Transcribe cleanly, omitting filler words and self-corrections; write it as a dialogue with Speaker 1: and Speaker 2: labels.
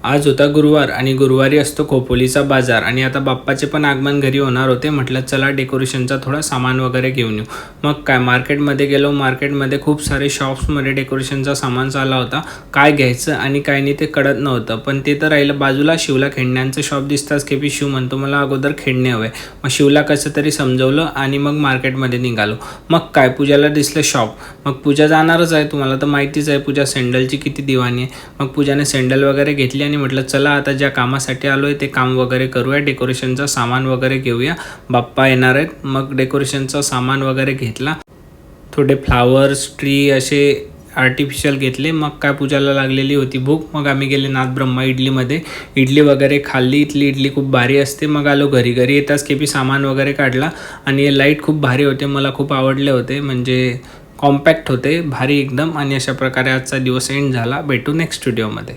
Speaker 1: आज होता गुरुवार आणि गुरुवारी असतो खोपोलीचा बाजार आणि आता बाप्पाचे पण आगमन घरी होणार होते. म्हटलं चला डेकोरेशनचा थोडा सामान वगैरे घेऊन येऊ. मग काय मार्केटमध्ये गेलो. मार्केटमध्ये खूप सारे शॉप्समध्ये डेकोरेशनचा सामान चालला होता. काय घ्यायचं आणि काय नाही ते कळत नव्हतं. पण ते तर राहिलं बाजूला. शिवला खेळण्यांचं शॉप दिसताच की शिव म्हणतो मला अगोदर खेळणे हवे. मग शिवला कसं तरी समजवलं आणि मग मार्केटमध्ये निघालो. मग काय पूजाला दिसलं शॉप. मग पूजा जाणारच आहे, तुम्हाला तर माहितीच आहे पूजा सँडलची किती दिवाणी आहे. मग पूजाने सँडल वगैरे घेतली आणि म्हटलं चला आता ज्या कामासाठी आलो आहे ते काम वगैरे करूया. डेकोरेशनचा सामान वगैरे घेऊया, बाप्पा येणार आहेत. मग डेकोरेशनचा सामान वगैरे घेतला. थोडे फ्लावर्स ट्री असे आर्टिफिशियल घेतले. मग काय पूजाला लागलेली होती भूक. मग आम्ही गेले नाथ ब्रह्मा इडलीमध्ये. इडली वगैरे खाल्ली. इथली इडली खूप भारी असते. मग आलो घरी. घरी येताच केपी सामान वगैरे काढला आणि हे लाईट खूप भारी होते, मला खूप आवडले होते. म्हणजे कॉम्पॅक्ट होते, भारी एकदम. आणि अशा प्रकारे आजचा दिवस एंड झाला. भेटू नेक्स्ट व्हिडिओमध्ये.